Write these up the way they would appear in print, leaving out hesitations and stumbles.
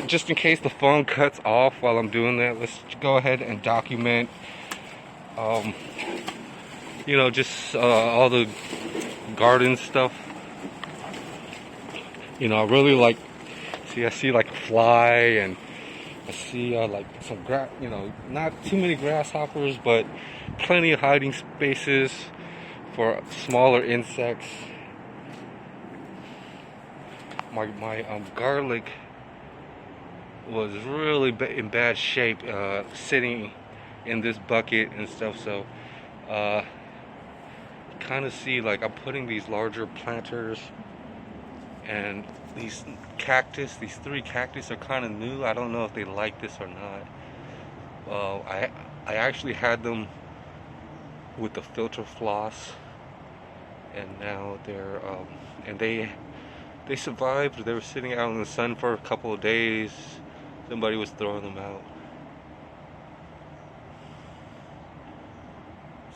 Just in case the phone cuts off while I'm doing that, let's go ahead and document, um, just all the garden stuff. I really like, I see like a fly, and I see like some grass, not too many grasshoppers, but plenty of hiding spaces for smaller insects. My garlic was really in bad shape, sitting in this bucket and stuff. So kind of see like I'm putting these larger planters, and these three cactus are kind of new. I don't know if they like this or not. I actually had them with the filter floss, and now they're and they survived. They were sitting out in the sun for a couple of days. Somebody was throwing them out.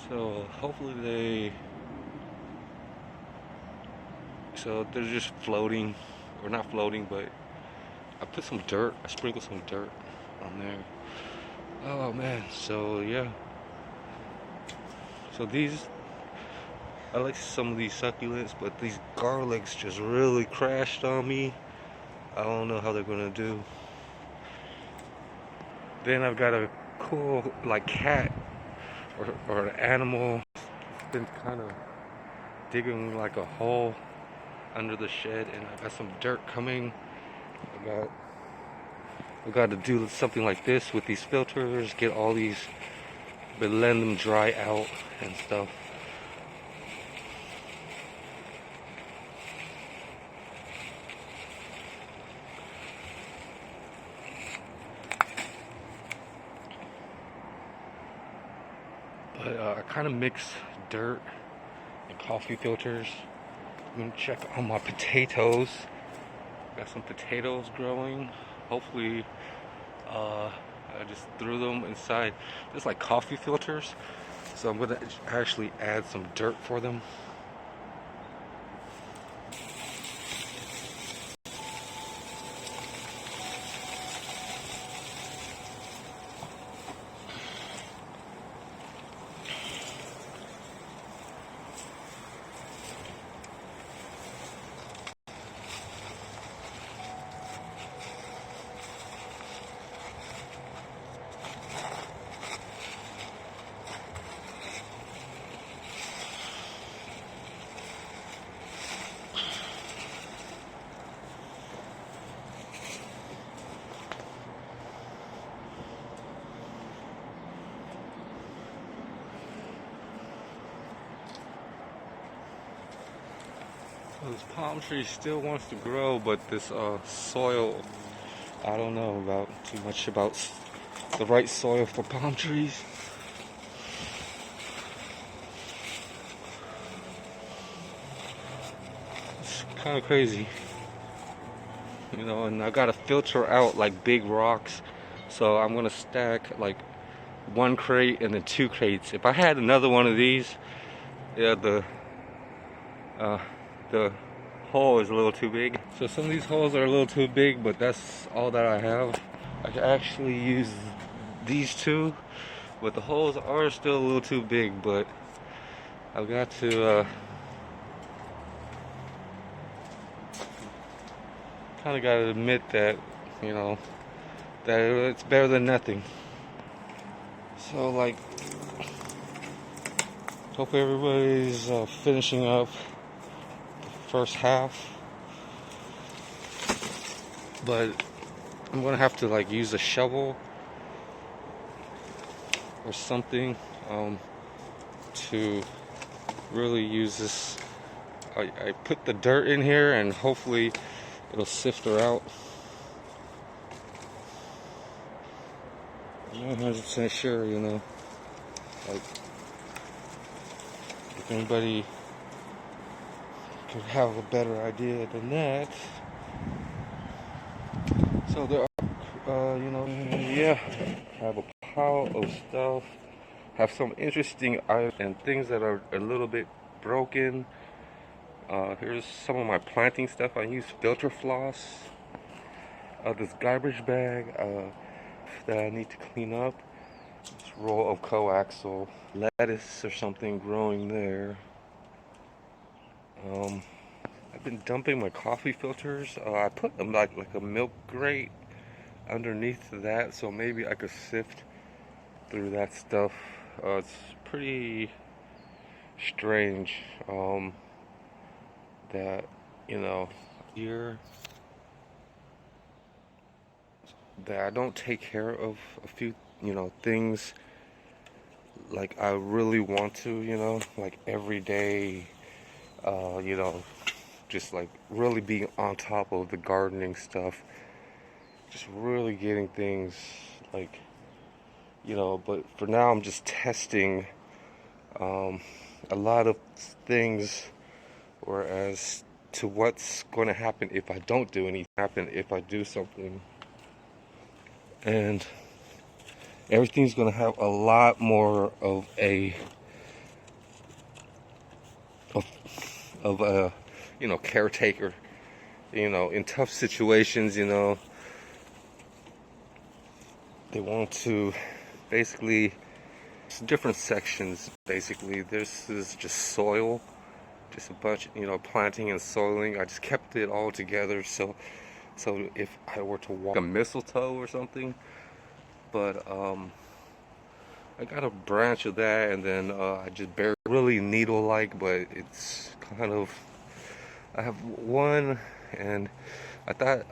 So hopefully they're just floating, or not floating, but I sprinkled some dirt on there. Oh man, so yeah. So I like some of these succulents, but these garlics just really crashed on me. I don't know how they're gonna do. Then I've got a cool like cat or an animal. It's been kind of digging like a hole under the shed, and I got some dirt coming. I got to do something like this with these filters, get all these, but let them dry out and stuff. But I kind of mix dirt and coffee filters. I'm gonna check on my potatoes. Got some potatoes growing. Hopefully, I just threw them inside. There's like coffee filters, so I'm gonna actually add some dirt for them. This palm tree still wants to grow, but this soil, I don't know too much about the right soil for palm trees. It's kind of crazy, and I gotta filter out like big rocks, so I'm gonna stack like one crate and then two crates. If I had another one of these, yeah, the hole is a little too big. So some of these holes are a little too big, but that's all that I have. I could actually use these two, but the holes are still a little too big. But I've got to kind of got to admit that, that it's better than nothing. So like, hope everybody's finishing up first half, but I'm gonna have to like use a shovel or something to really use this. I put the dirt in here, and hopefully it'll sift her out. I'm not 100% sure, like if anybody could have a better idea than that. So there are, yeah, have a pile of stuff. Have some interesting items and things that are a little bit broken. Here's some of my planting stuff. I use filter floss. this garbage bag that I need to clean up. This roll of coaxial lettuce or something growing there. I've been dumping my coffee filters. I put them like a milk grate underneath that, so maybe I could sift through that stuff. It's pretty strange that, you know, here that I don't take care of a few, things like I really want to, like every day, just like really being on top of the gardening stuff, just really getting things like, but for now I'm just testing a lot of things, whereas to what's going to happen if I don't do anything, happen if I do something, and everything's going to have a lot more of a caretaker, in tough situations, they want to basically, it's different sections. Basically, this is just soil, just a bunch, planting and soiling. I just kept it all together, so if I were to walk a mistletoe or something, but I got a branch of that, and then I just buried really needle-like, but it's kind of, I have one, and I thought,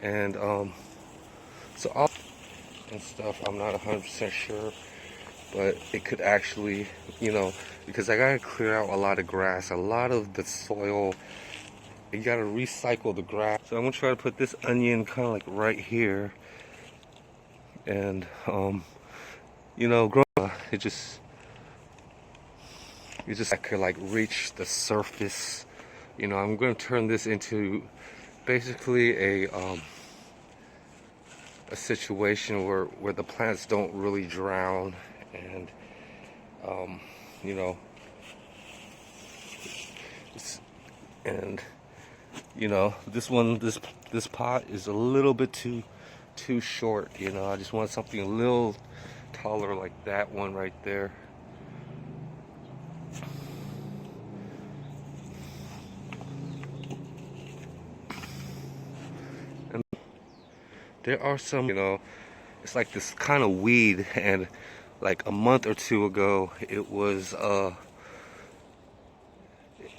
and so all and stuff, I'm not 100% sure, but it could actually, because I gotta clear out a lot of grass, a lot of the soil. You gotta recycle the grass. So I'm gonna try to put this onion kind of like right here, and it just I could like reach the surface. I'm gonna turn this into basically a situation where the plants don't really drown, and you know and this pot is a little bit too short. I just want something a little taller, like that one right there. And there are some, it's like this kind of weed, and like a month or two ago it was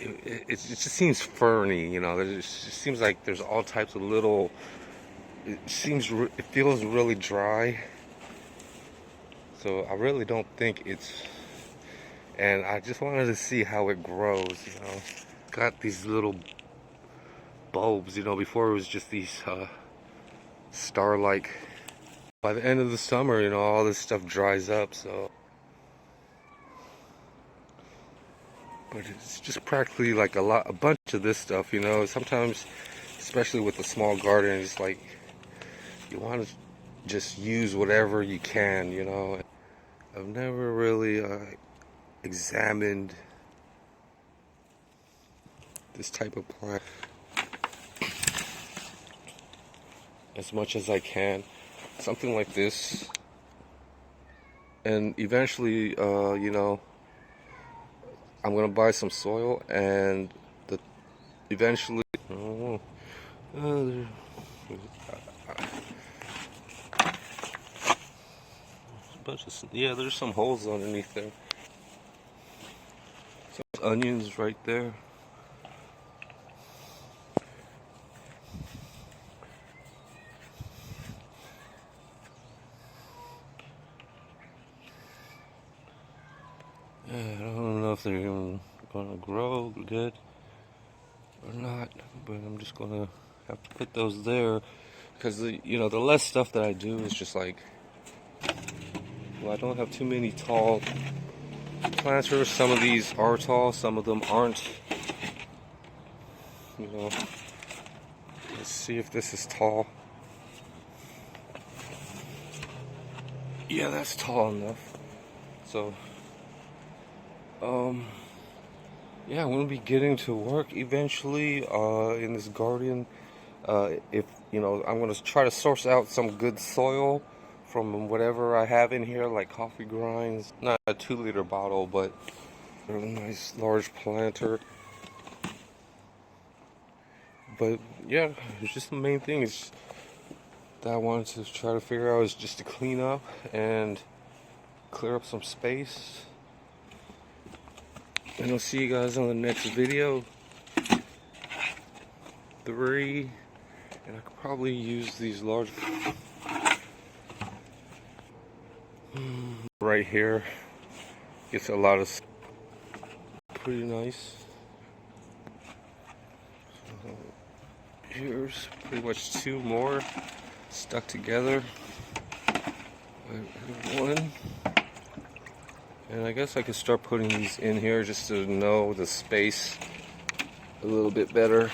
it just seems ferny. It just seems like there's all types of little, it feels really dry, so I really don't think it's, and I just wanted to see how it grows. Got these little bulbs. Before it was just these star-like. By the end of the summer, all this stuff dries up, so. But it's just practically like a bunch of this stuff, sometimes, especially with a small garden, it's like you want to just use whatever you can. I've never really examined this type of plant as much as I can. Something like this, and eventually, I'm gonna buy some soil, and eventually, there's some holes underneath there. Some onions right there. I don't know if they're even gonna grow good or not, but I'm just gonna have to put those there, because the less stuff that I do is just like, well, I don't have too many tall planters. Some of these are tall, some of them aren't. Let's see if this is tall. Yeah, that's tall enough. So yeah, I'm gonna be getting to work eventually in this garden. If I'm gonna try to source out some good soil from whatever I have in here, like coffee grinds. Not a 2-liter bottle, but a nice large planter. But yeah, it's just the main thing is that I wanted to try to figure out is just to clean up and clear up some space. And I'll see you guys on the next video. 3. And I could probably use these large right here. Gets a lot of pretty nice. Here's pretty much 2 more stuck together. One. And I guess I could start putting these in here just to know the space a little bit better.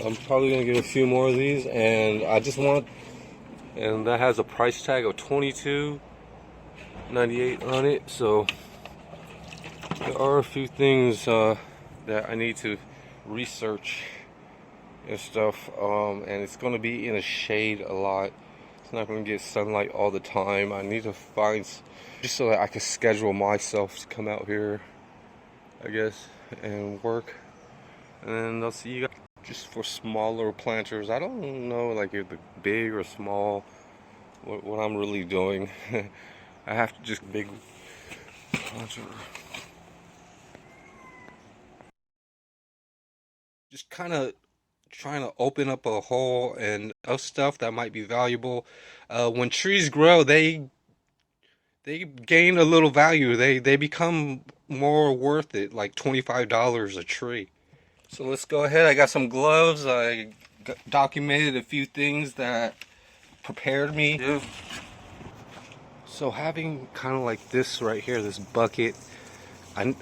I'm probably gonna get a few more of these, and and that has a price tag of $22.98 on it. So there are a few things that I need to research and stuff, and it's gonna be in a shade a lot. It's not gonna get sunlight all the time. I need to find just so that I can schedule myself to come out here, I guess, and work. And I'll see you guys. Just for smaller planters, I don't know like if the big or small what I'm really doing. I have to just big planter. Just kind of trying to open up a hole and of stuff that might be valuable. When trees grow, they gain a little value. They become more worth it, like $25 a tree. So let's go ahead. I got some gloves. I documented a few things that prepared me to do. So having kind of like this right here, this bucket, and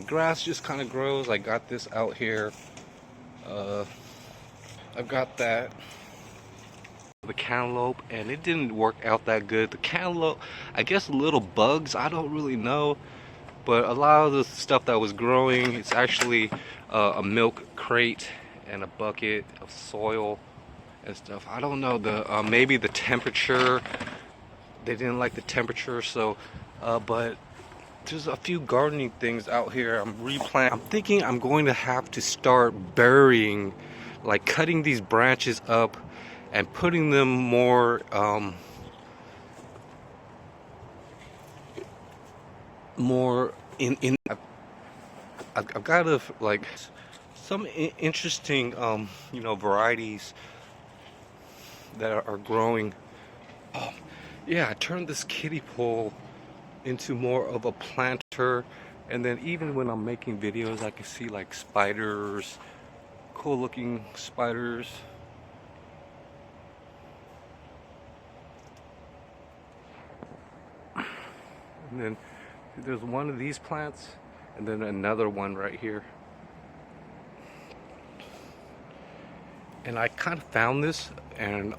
grass just kind of grows. I got this out here. I've got that. The cantaloupe, and it didn't work out that good. The cantaloupe, I guess little bugs, I don't really know. But a lot of the stuff that was growing, it's actually a milk crate and a bucket of soil and stuff. I don't know, maybe the temperature, they didn't like the temperature, so but there's a few gardening things out here. I'm thinking I'm going to have to start burying, like cutting these branches up and putting them more in I've got like some interesting varieties that are growing. Yeah, I turned this kiddie pool into more of a planter, and then even when I'm making videos I can see like spiders, cool looking spiders. And then there's one of these plants, and then another one right here. And I kind of found this, and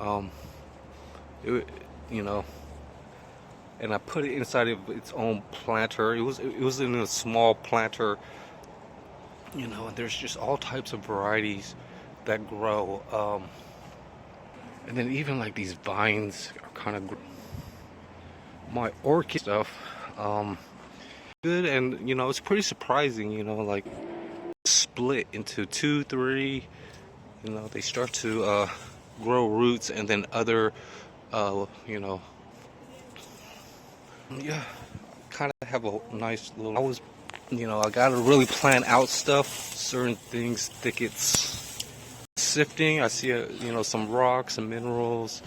and I put it inside of its own planter. It was in a small planter. And there's just all types of varieties that grow. And then even like these vines are kind of my orchid stuff. Good, and it's pretty surprising, like split into 2, 3, they start to grow roots, and then other yeah, kind of have a nice little, I gotta really plan out stuff, certain things, thickets, sifting. I see some rocks and minerals.